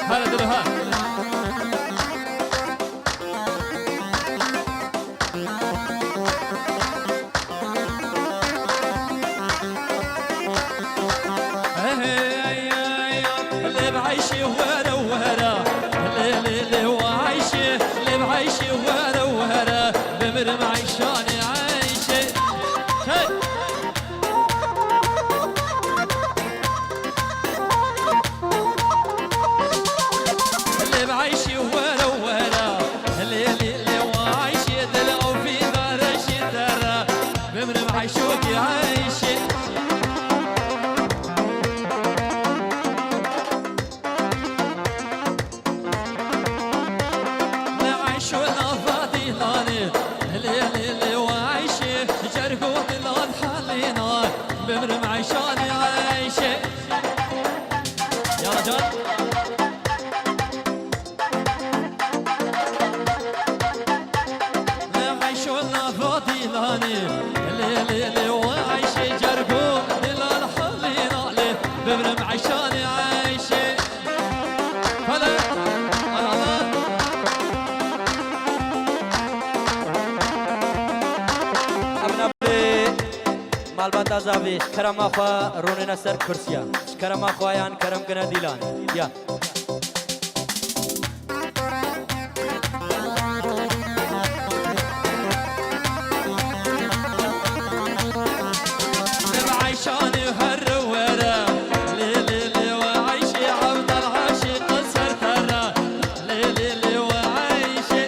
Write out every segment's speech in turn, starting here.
هلا دلوها اللي بعيشي وهلا وهلا اللي وعيشي اللي بعيشي وهلا وهلا بمر معيشاني عايشي اللي بعيشي وهلا وهلا اللي وعيشي دلعو في دارشي ترى بمر معيشوكي عايشي بمر معيشاني عايشة يا رجال عيشونا فاضيلاني اللي وعايشة جرقو دلال حلينا بمر معيشاني عايشة هلا البته زاویش کرم آخوا رونن سر کرسیا کرم آخوایان کرم کنه دیلان یا عيشاني هالروره ليلي وعيشي عبد العاشق سرتره ليلي وعيشي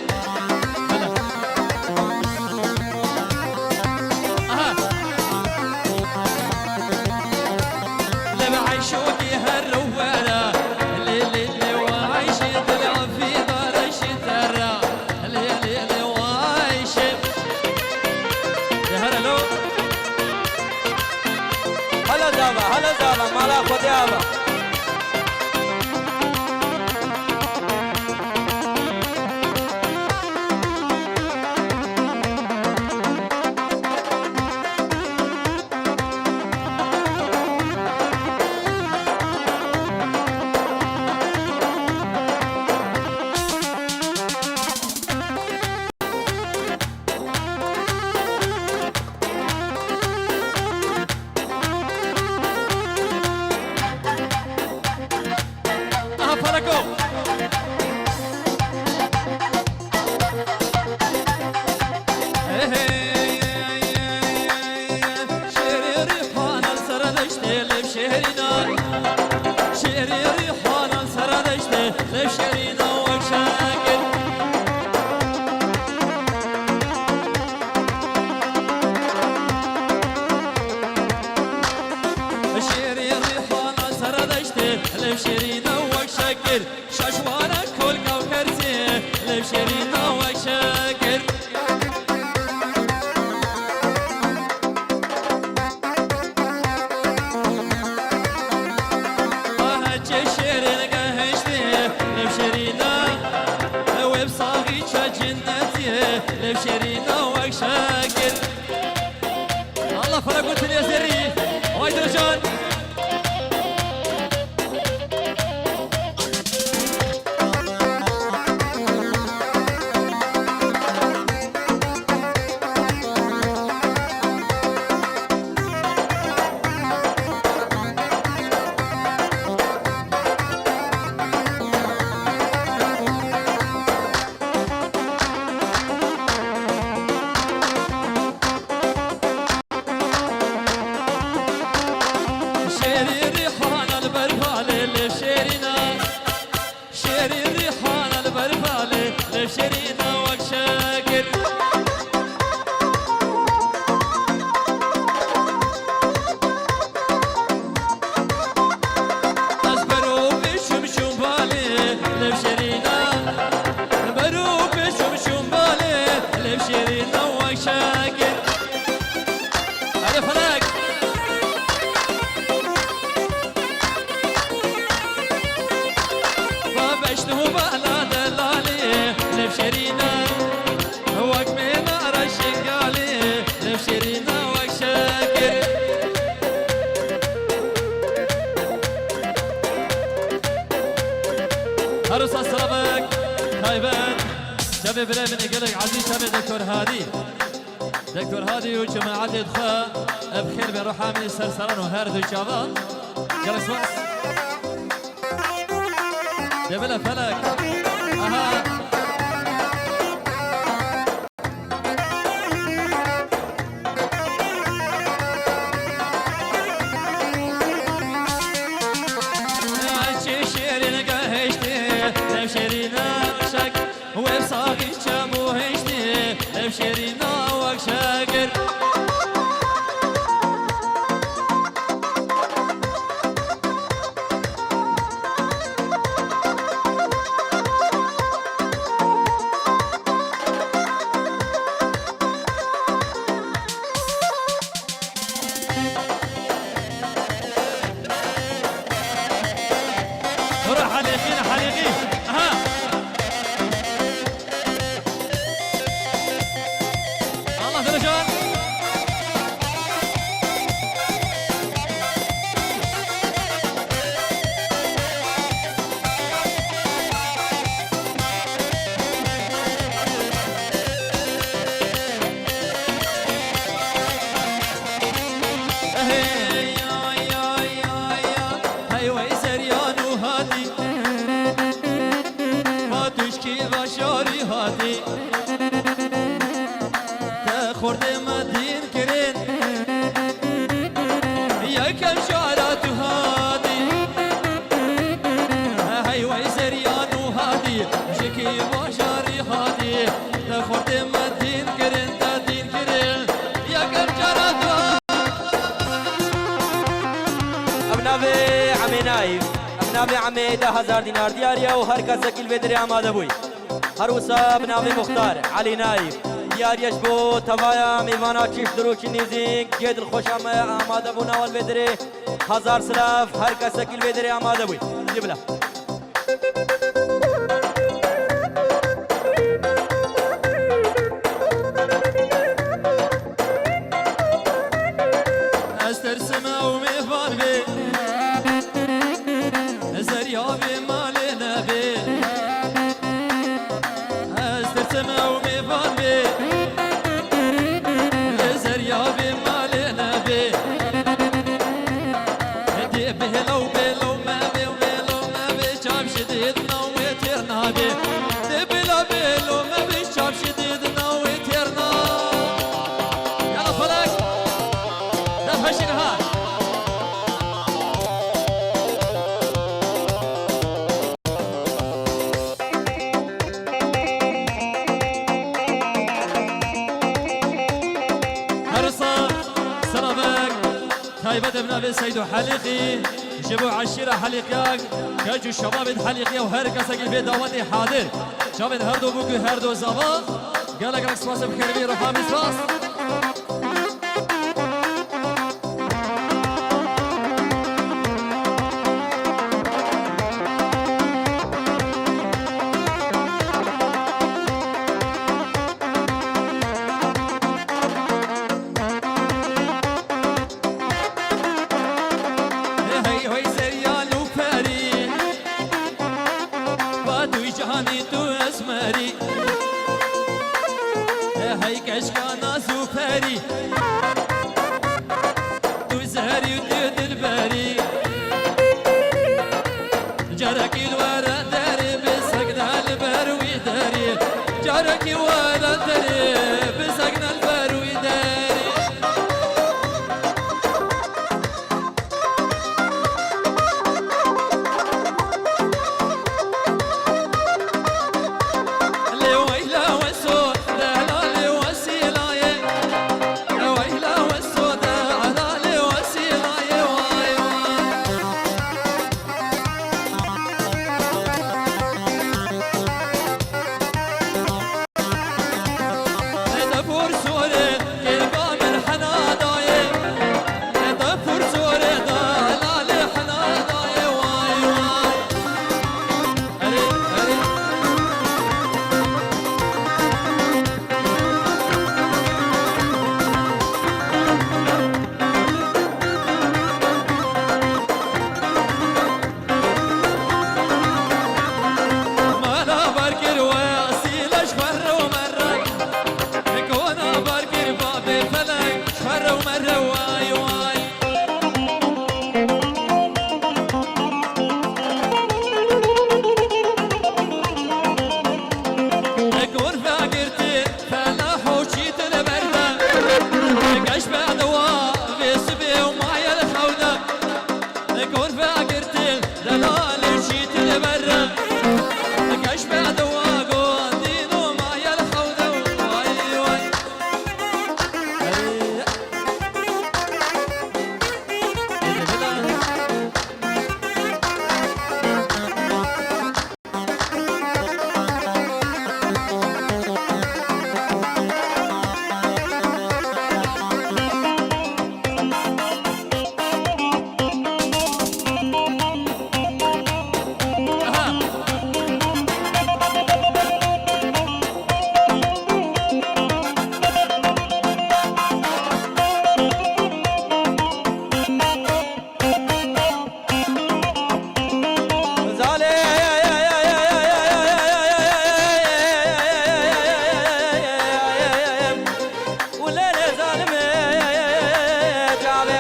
عيشوني هالروالة اللي وعايشي طلع في دارشي ترى اللي وعايشي يا هلا هلا زابا مالا خودی آبا شيرينا وشاكر شاشوانا كل كوكرتي لشيرينا وشاكر شيرين قهشتي لشيرينا وبصاغي جنتي لشيرينا وشاكر الله فرق قلت يا زري وايد رجال شباب بلا من قلق عزيز شباب دكتور هادي دكتور هادي وجماعة دخا بخير بروح عامل سرسران وهرد وشابان جلس واس دبلا فلك اها شيرينا وشاكر روح حليقين حليقين ناوی عمی 10,000 دینار دیاریا و هر کس کل بدری آماده بوی هر وسا بناوی مختار علی نایف دیاریش بو توایا میوانا چیش دروچی نیزینگ جدل خوش آماده بو نوال بدری 1000 سلاف هر کس کل بدری آماده بوی جبلا سيدو حليقي جيبوا عشيرة حليقياك كاجو الشباب الحليقية وهر كسك البيت داواتي حاضر شباب هردو بوكو هردو زبا قالك لك سواس بكربي روحا مسواس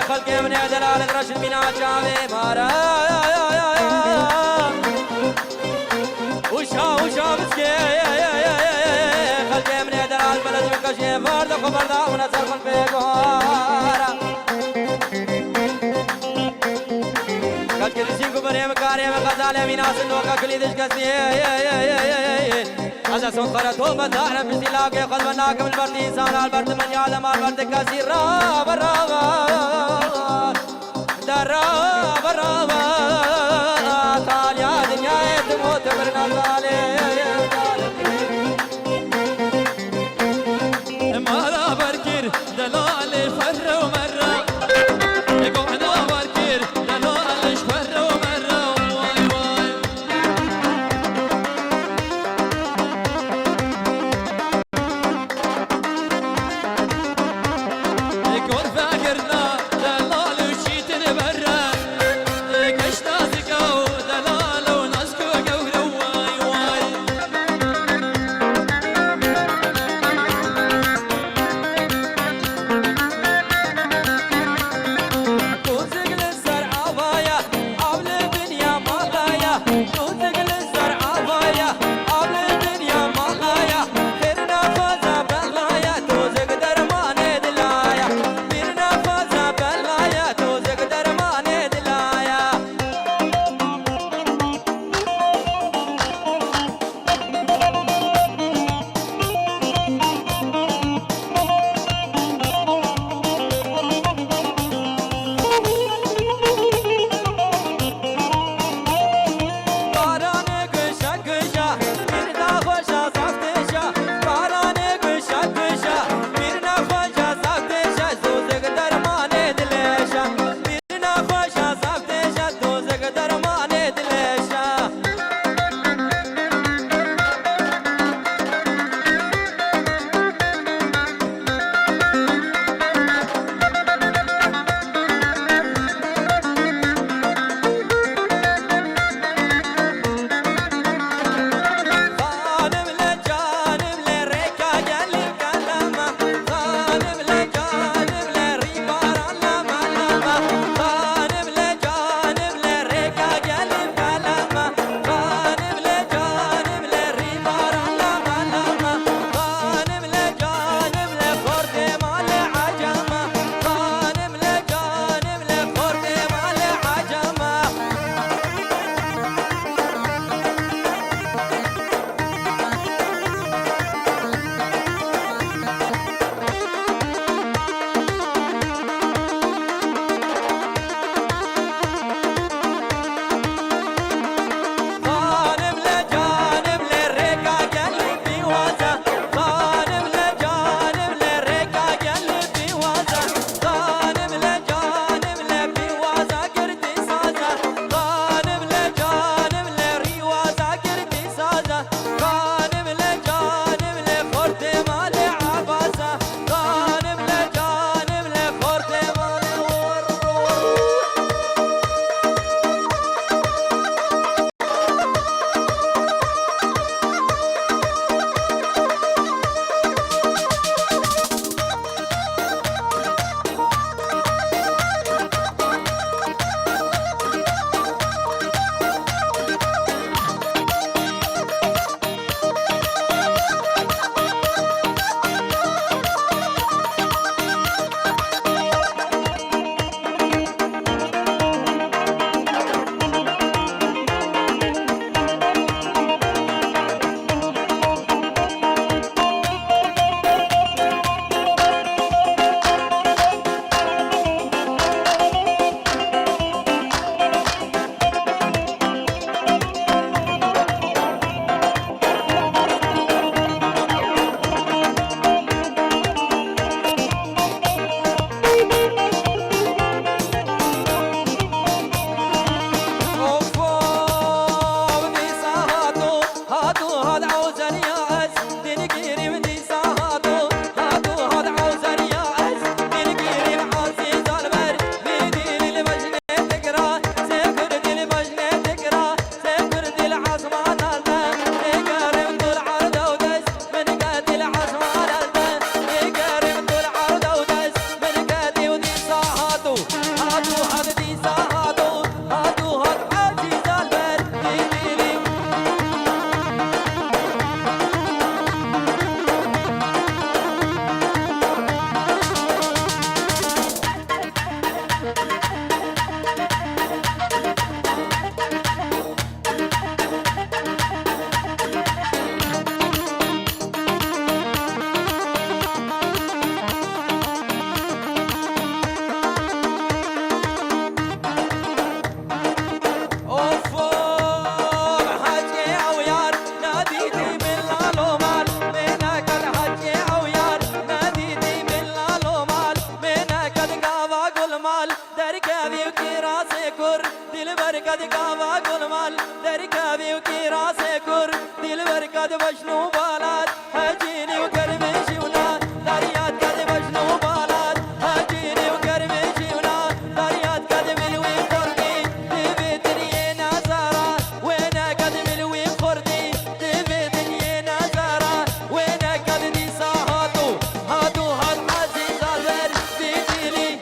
خلقي من دلال رشد بنا شافي مارا وشا مسكي خلقي من دلال بلد بكشي فرد خبردا ونصر خل بيقارا كرسي كبري مكاري مغزالي ميناس النوكا كلي دشكسي هذا صوت خرطو بدار بسلاكي قلبناك من البرد إنسان البرد من يعلم البرد كسي راب دراب طال يا دنيا تموت برنا ظالي مالا بركير دلالي فر ومرة قعنا بركير دلالي فر ومرة واي واي يكون فاكرنا دلالي مال دركبي وكراسي كر دل بركة كافا كل مال دركبي وكراسي كر دل بركة بشنو بالات هجيني وكرمشي ونا دريات كد بشنو بالات هجيني وكرمشي ونا دريات كد ملوي خردي تبي دنيا نزارة وينا كد ملوي خردي تبي دنيا نزارة وينا كد دي ساهاتو هاتو هات عزيز البر بيديلي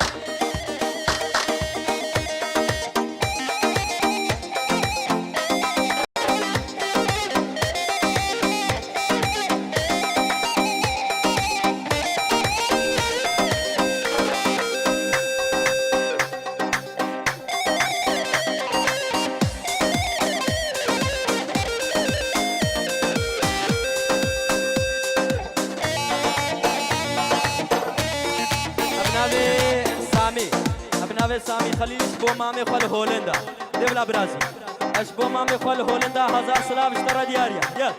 ابناوی سامی خلیش بو مامی خال هولندا دیولا برازیل اش بو مامی خال هولندا هزار سلاف اشترا دیاریا یل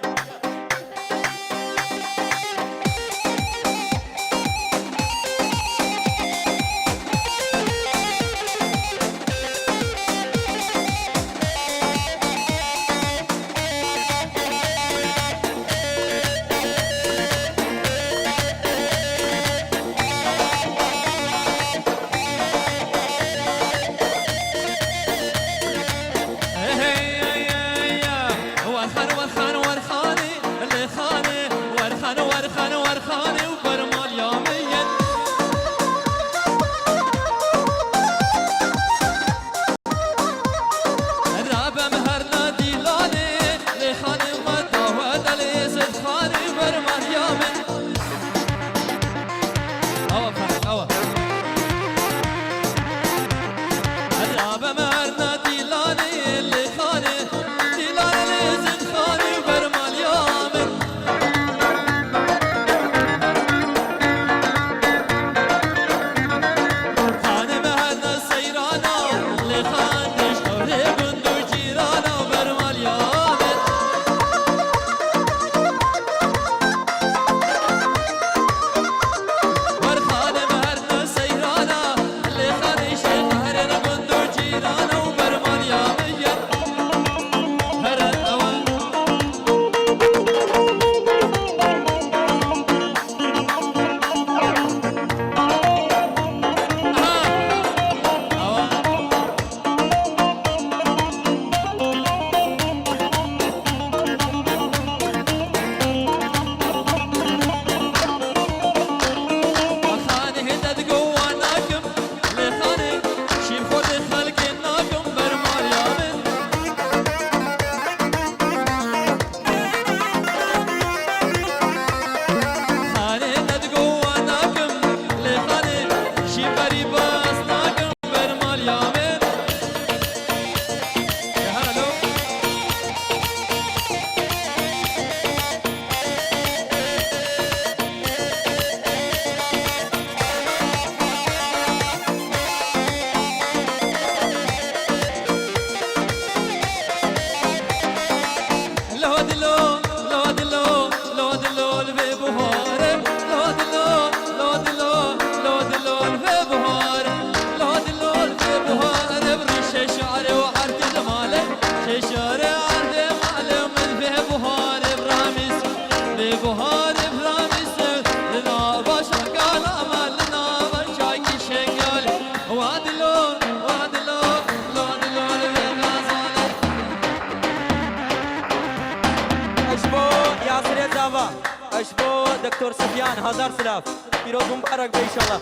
اشبو دكتور سفيان هزار سلاف پیروز مبارک به انشالله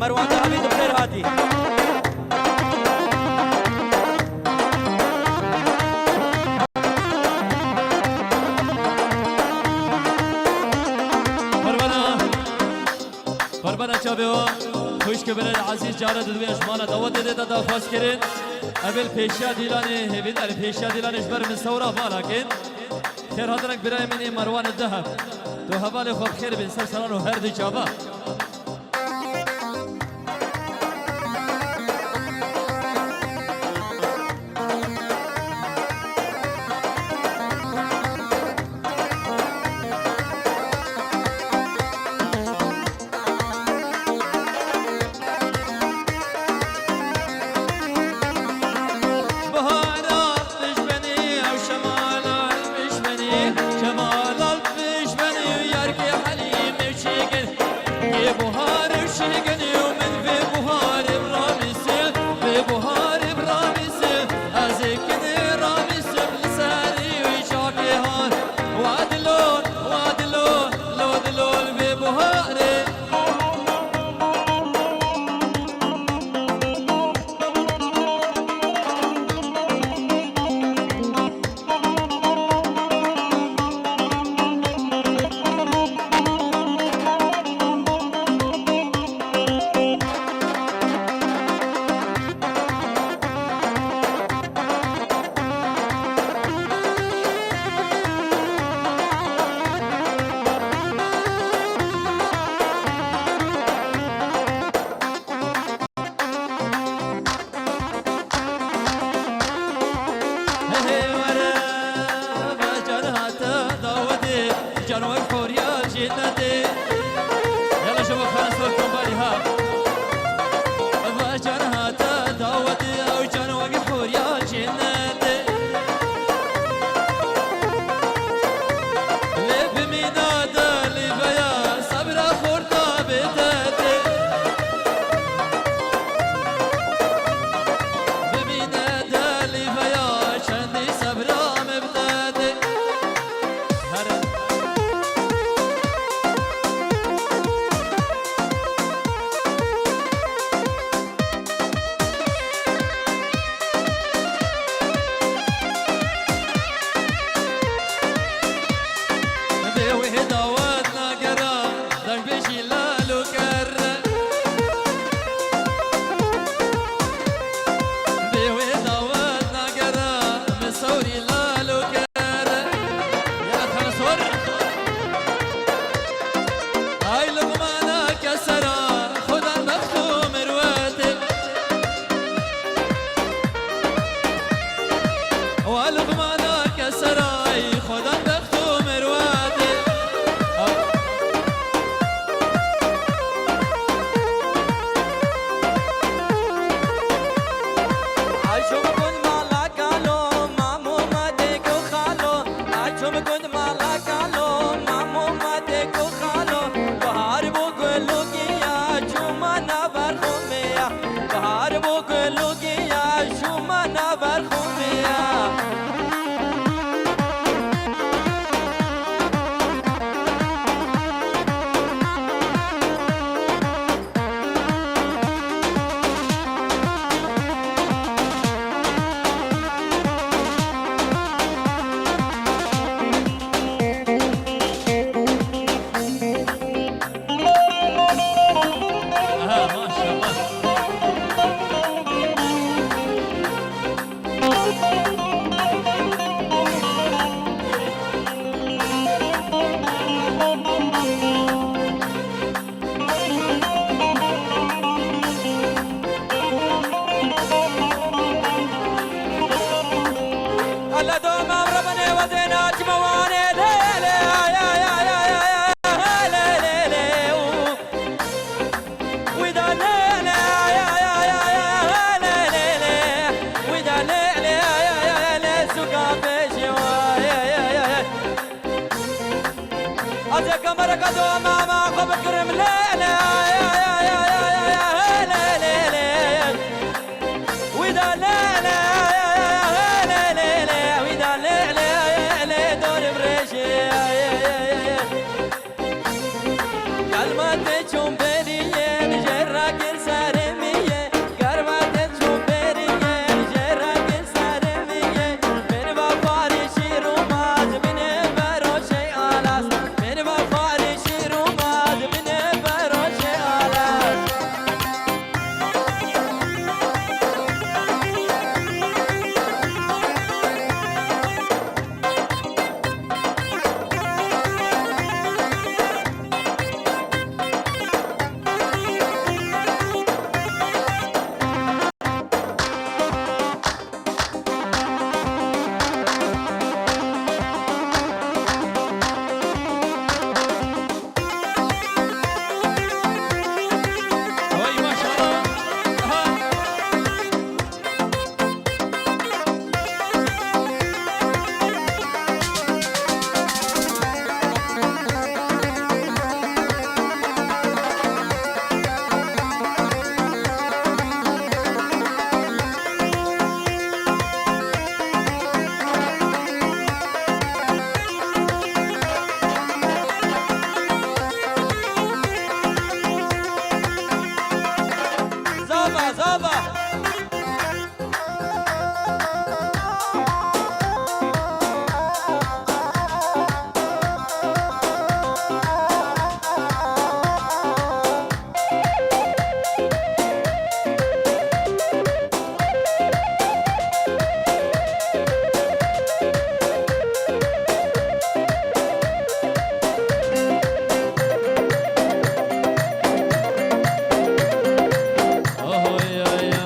مروان دهبی دکتر هادی قربانا چابه خوش که برد عزیز جارد دوی اشمانا دعوت دیده دا خواست کرن اول پیشیا دیلانه هیوید ال پیشیا دیلانش بر من سورا بالا کن خیر هادرک برای منی مروان الذهب تو حوال خوب خیر بین سر سران و هر دی چابا وقلوقيا شو ما نبر خوميا ما شاء الله هلا دوم ربنا ودينا جمواني ليلي يا ليلي ودا ليلي يا ليلي ودا ليلي يا سوقا بجوا أجا كمرك دوم ما خبر كرم ليلي يا ليلي ودا ليلي تشوم بريه جراك سارميه قربت تشوم بريه جراك سارميه من بفاري شيرومات من بروشي آلاس من بفاري شيرومات من بروشي آلاس هوي ما شاء الله زابا زابا اوه يا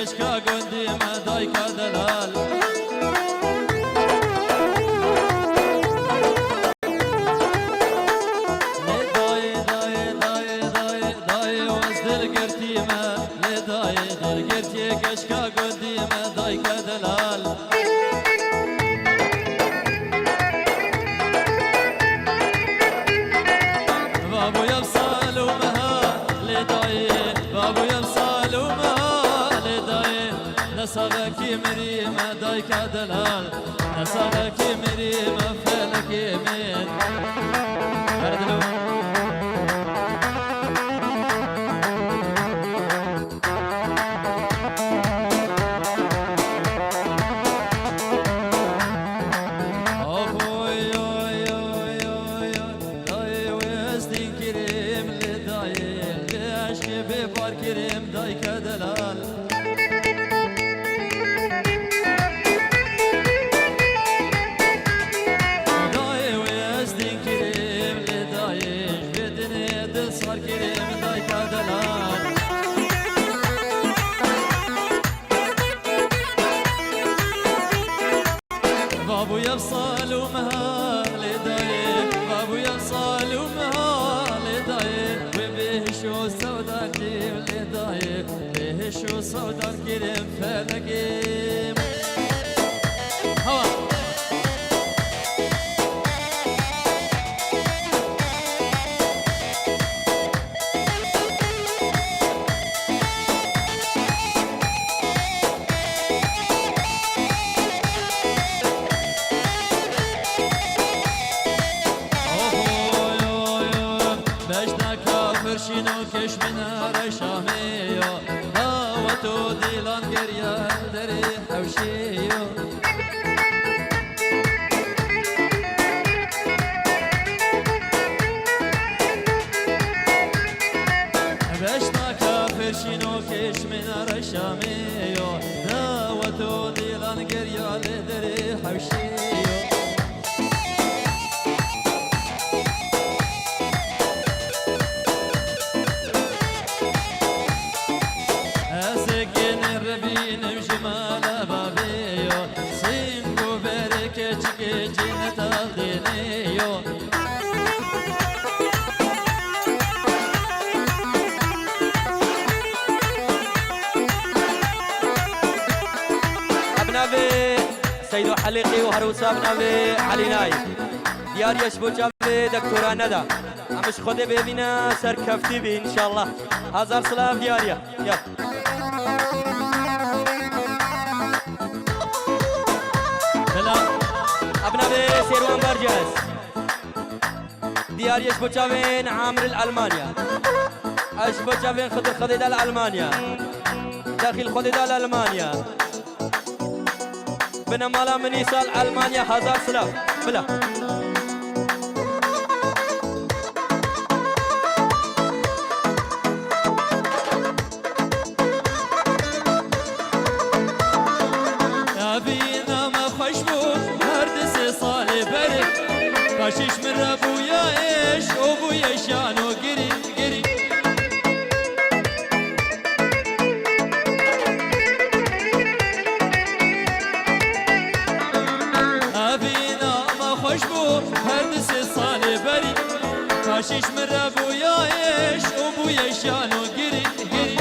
كشكا قندي ما دايك دلال كشكا قدي ما دايك دلال بابو يبصال ومها لداي بابو يبصال ومها لداي نصغك مري ما دايك دلال نصغك مري ما فلك يمين بردلو كريم دايك دلال داي ويزدين كريم لدايش بدني دل صار كريم دايك دلال بابو يفصل ومهال دايك بابو يفصل ومهال دايك وبيشو سودا كريم لدايك بيشو سودا كريم فلقيم هوا فرشينو كش من رشاميو داوتو ديلان قريا دري حوشيو بشتاك فرشينو كش من رشاميو داوتو ديلان قريا دري حوشيو سيدو حليقي وهروسا بنابي علي نايف ديار يشبو جابي دكتورة ندى عمش خده ببينا سركفتي بي ان شاء الله هزار سلاف دياريا يلا ابنابي سيروان برجس ديار يشبو جابين عامر الالمانيا اشبو جابين خضر خديدة الالمانيا داخل خديدة الالمانيا بنمالا مني سال ألمانيا هزار سلاف بلا أبينا ما خشبو هردس صالي بري باشيش من ربويا إيش أبويا شانو قري قري هردس صالي بري فاشيش من ربويا إيش أبويا شانو قري قري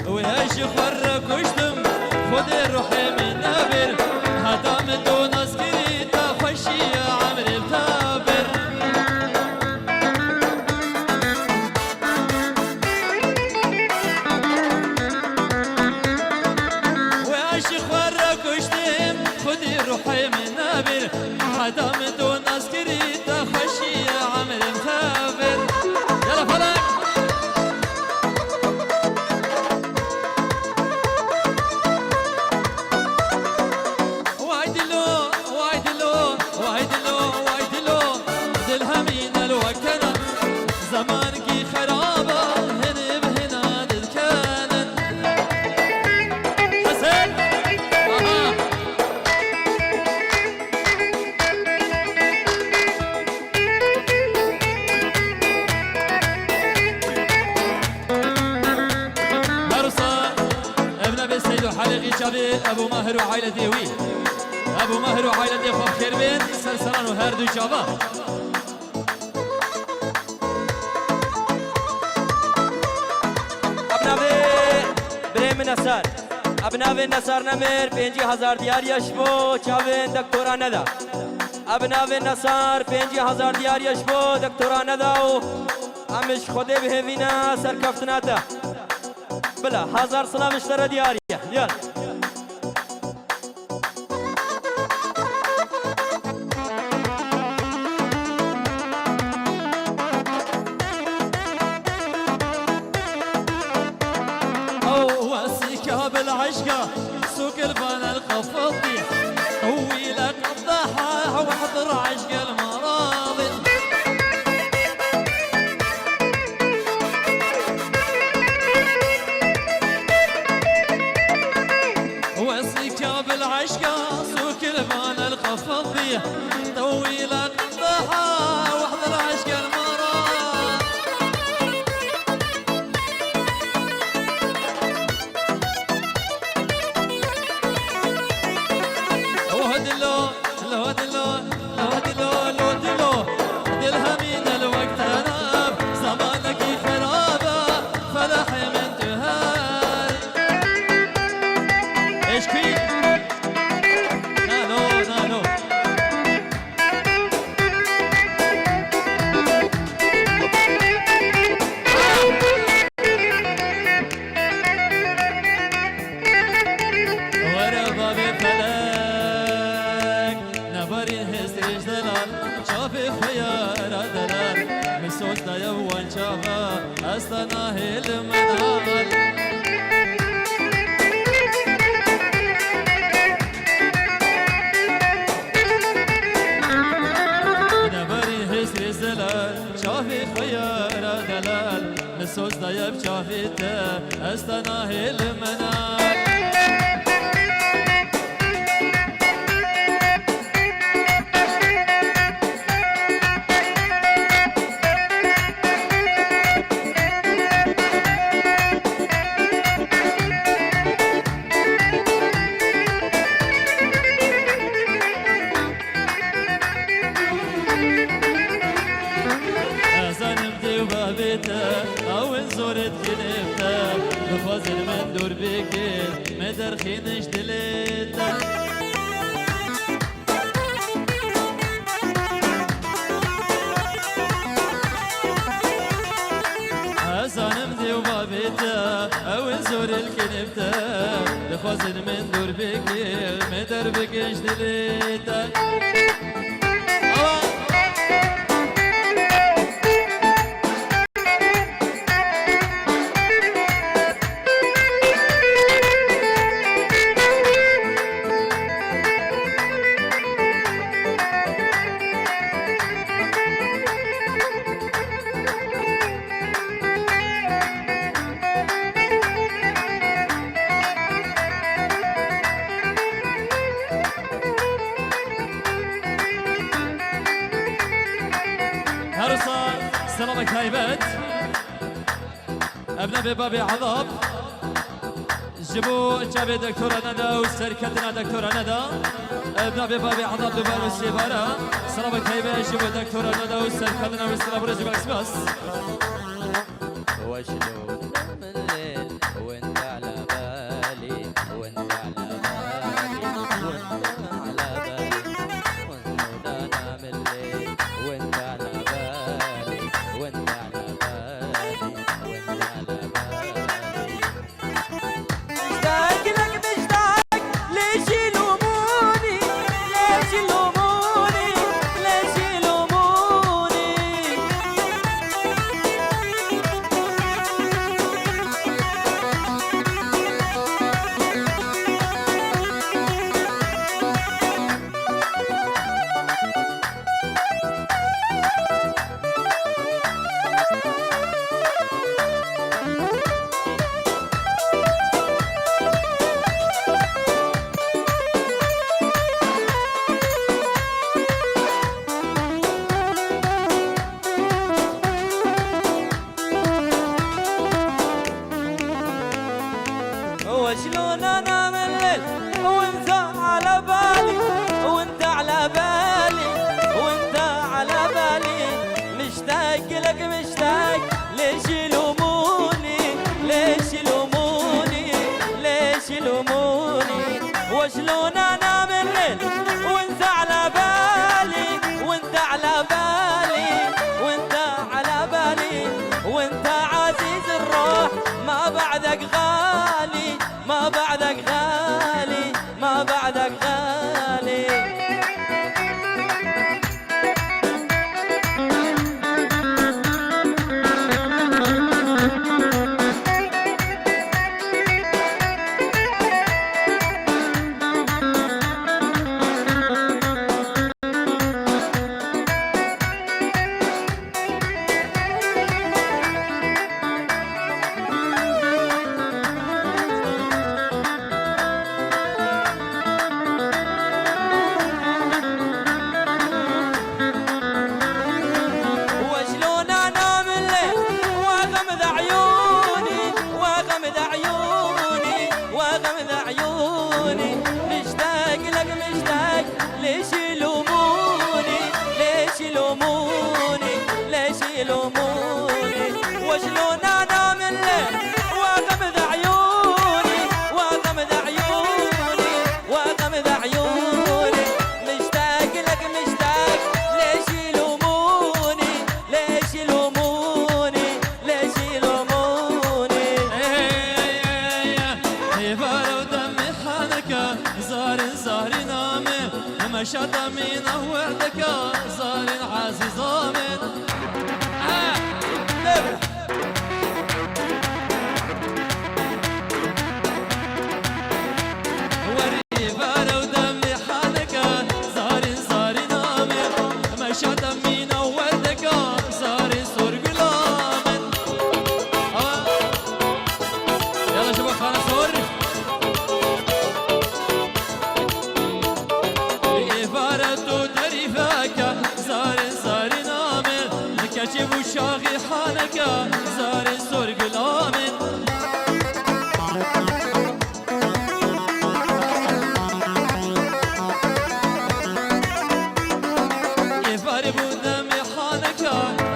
وهاش خرك وشتم خد روحي من نابر هدا من دون اسكري تخشي يا عمري بتابر روحي من نابر حدا من دون عسكري تخشي يا عمر مخابر يلا فلك وايدلو وايدلو وايدلو وايدلو دلهمين الوكنا زمانك خرابة هنا بهنا دلكانا حسن بابي ابو ماهر وعائله ديوي ابو ماهر وعائله دي خو خير بين سلسلان وهر دو جابا ابناوی بریم نصر ابناوی نصر نمیر 5000 دیار یشبو چاوین دکتورا ندا ابناوی نصر 5000 دیار یشبو دکتورا ندا و امش خوده بهوینا سرکفتناتا بلا 1000 سلامش تر دیاریه یالا بالعشقة سوق البنا القفطي طويلة قضاحة واحضر عشق المراضي وصيك بالعشقة سوق البنا القفطي طويلة قضاحة واحضر عشق المراضي سوز دايب شافيته استناهي المنال بفضل من دور بكر مدر خينش دليتا حسانم دي وبابيتا او نزور الكنبتا بفضل من دور بكر مدر بكش دليتا سلامك هايبت ابنا ببابي عذاب جبو جابي دكتورة ندى وسركتنا دكتورة ندى ابنا ببابي عذاب دبان والسيبارة سلامك هايبت جبو دكتورة ندى وسركتنا والسلام رجب اكسباس وشلون من الليل وانت على بالي وانت على بالي وانت على بالي وانت انا من الليل وانت على بالي وانت على بالي وانت على بالي مشتاق لك مشتاق ليش يلوموني ليش يلوموني ليش يلوموني وشلون انا من الليل غالي ما بعدك غالي. وشلون انام الليل واغمض عيوني واغمض عيوني واغمض عيوني مشتاق لك مشتاق ليش يلوموني ليش يلوموني ليش يلوموني. يبارو دمي حالك زار زار نامي مشى دمي نوردك زار عزيز آمن. وشاغي حالك زار سرق الآمن. يفارب دمي حالك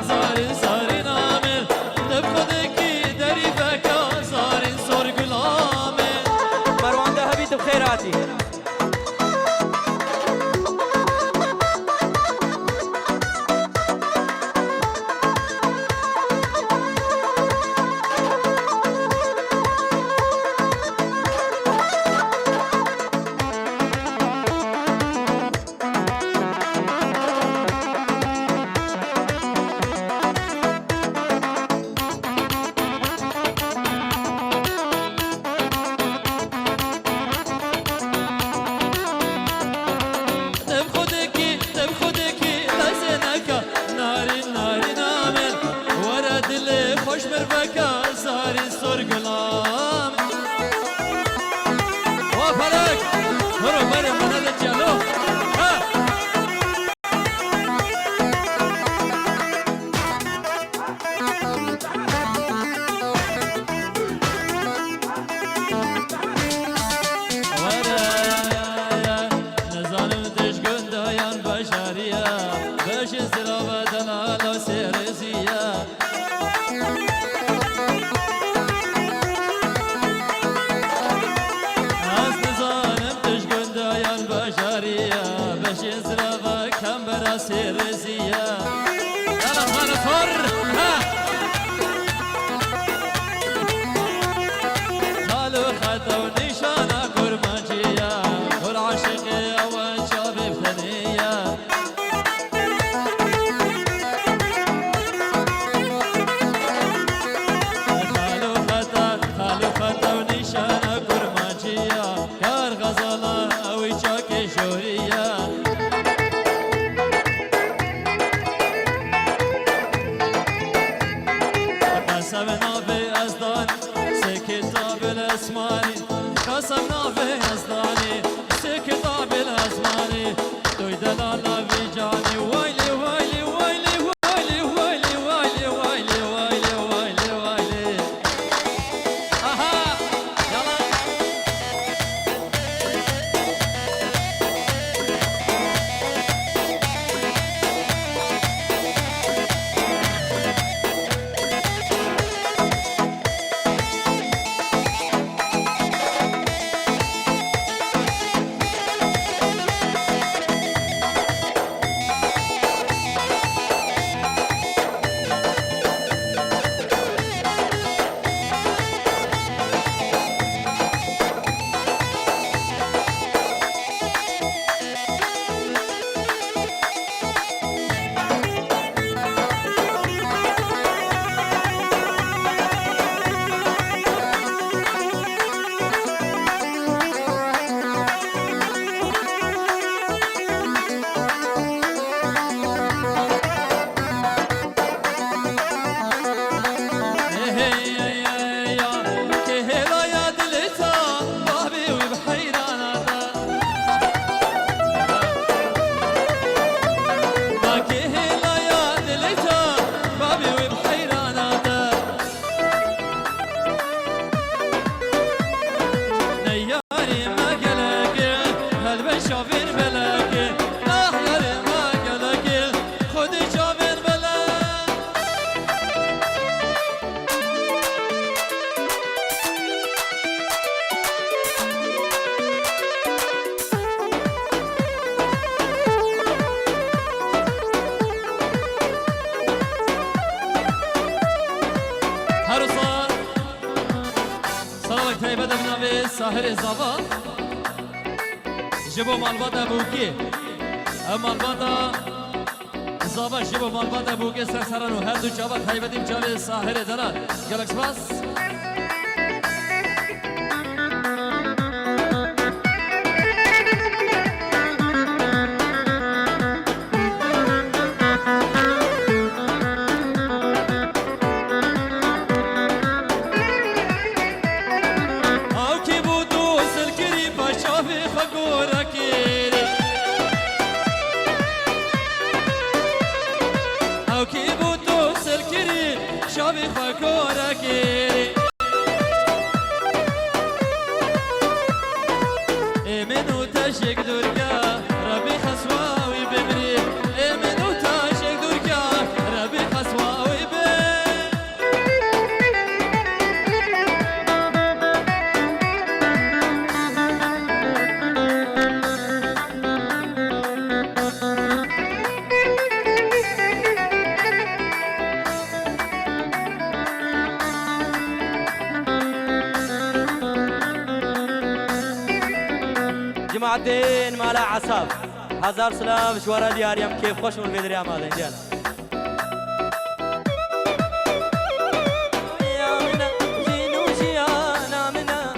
زار زار نامل تبخدك دريفك زار سرق الآمن. مروان ذهبي بخيراتي. خوش برفك زار سرق الآمن. وفرق برو برو من الجلو نزانم تشكن دايان بشارية بش سرابة دلالة سيرزية. سيرزية يلا خانا فر خالو خطا ونشانا كرمانجية والعاشقية والشابي بثنية. خالو خطا ونشانا كرمانجية كار غزالة أوي شاكي شورية. قسمنا في أزدان سكتا بالأسماني قسمنا في أزداني سكتا بالأسماني دوي دلالا في جاني ويلي ويلي ويلي ويلي ويلي ويلي ويلي ويلي ويلي ويلي. أها يلا ساحر زابا جبو مالبادا بوكي مالبادا زابا جبو مالبادا بوكي سرسرانو هردو جابا تايبدیم جاوی ساحر دلال گلک سپاس شابي فكوركي منو تشك درجا ربي خسواوي بمري منو تشك درجا ربي خسواوي جماعتين مالا عصاب هزار سلام شوارا دياريم كيف خوش من الفيدريا ماذا ديال يا منا جينو جيانا منا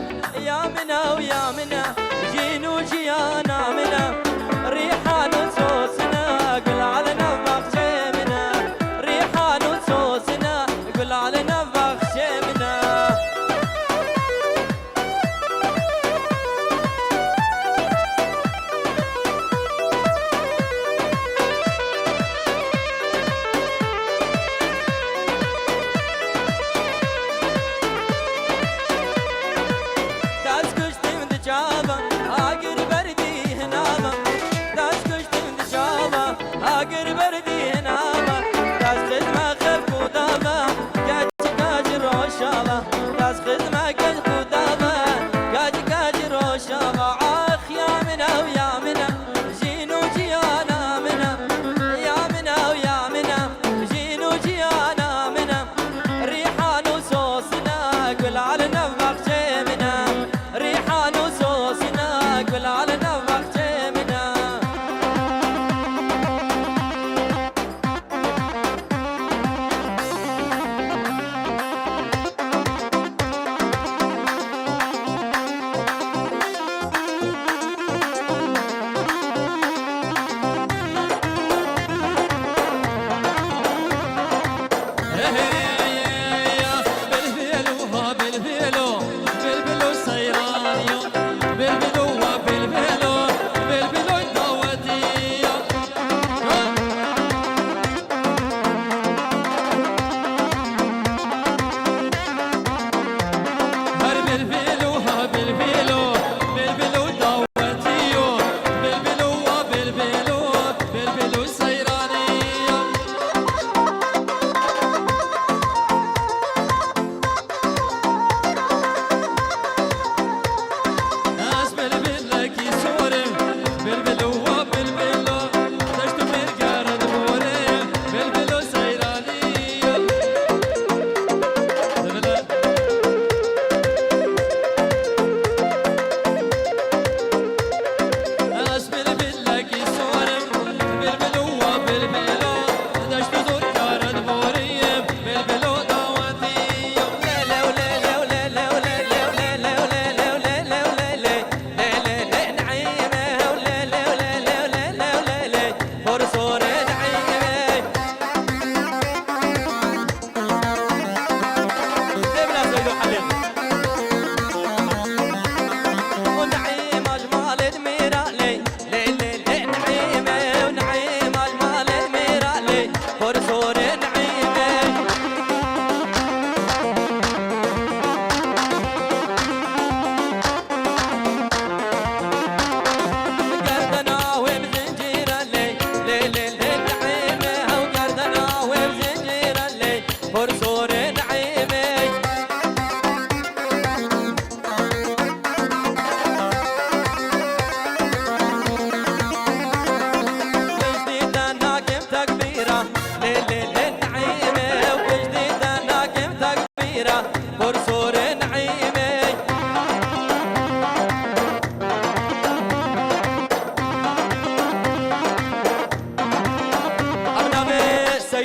يا منا ويا منا جينو جيانا منا ريحان صوصنا قل علينا بخشي منا ريحان صوصنا قل علينا بخشي منا اگر بردی هنامه دست خدمه خب کودامه گاج گاج روشامه دست خدمه گاج کودامه گاج گاج روشامه آخ یا منا و یا منا جینو جیانا منا یا منا و یا منا جینو جیانا منا ریحان و صوصنا قل على نفخ منا ریحان و صوصنا قل على نفخ منا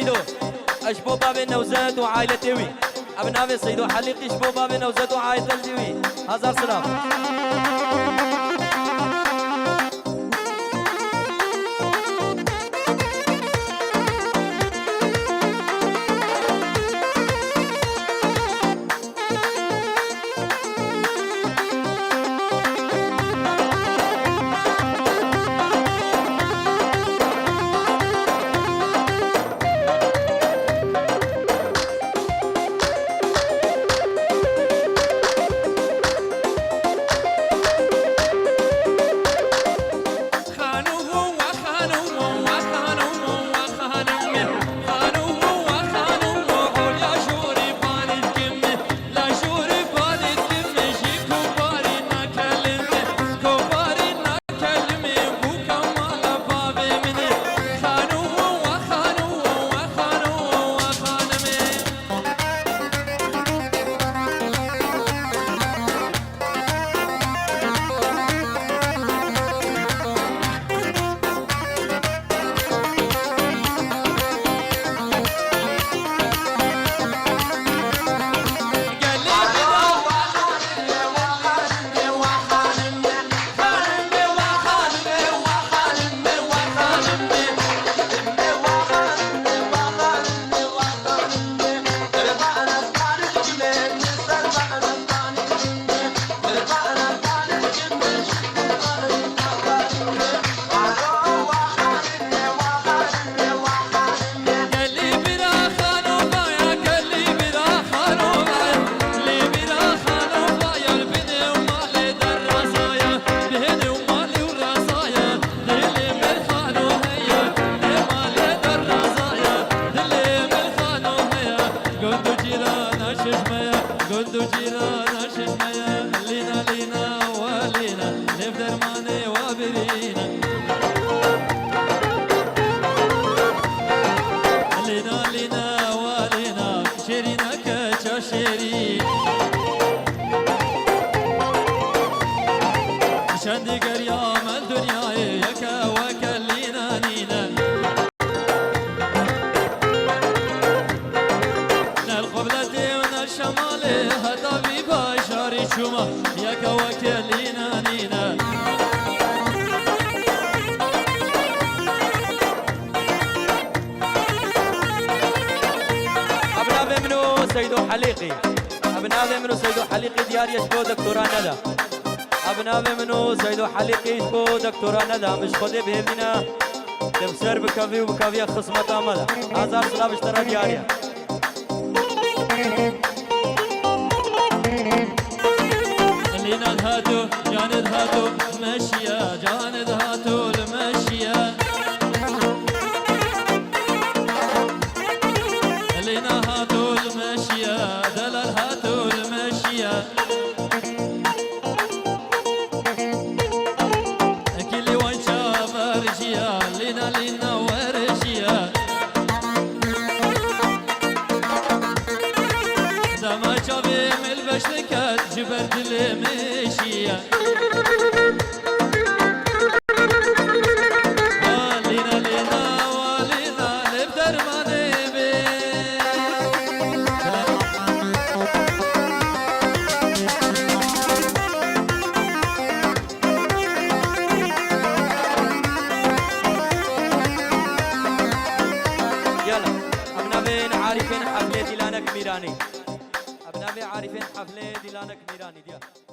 سيدو اشبو باب نوزاد وعائلة توي ابناء سيدو حليقي اشبو باب نوزاد وعائلة الجوي هزار سلام حليقي ابناء منو سيدو حليقي ديار يشبو دكتورة ندى ابناء منو سيدو حليقي يشبو دكتورة ندى مش خدي بهمنا تمسر بكافي وبكافي خصمة امدا هزار سلام اشترى دياريا لينا الهاتو جاند هاتو مشيا جاند هاتو المشيا لينا هاتو المشيا دلال هاتو المشيا كل وجه فرشيا لينا ورشيا دما شافي من البشتكات جبر دل مشيا عارفين حفلة ديلانك ميراني أبناء عارفين حفلة ديلانك ميراني ديال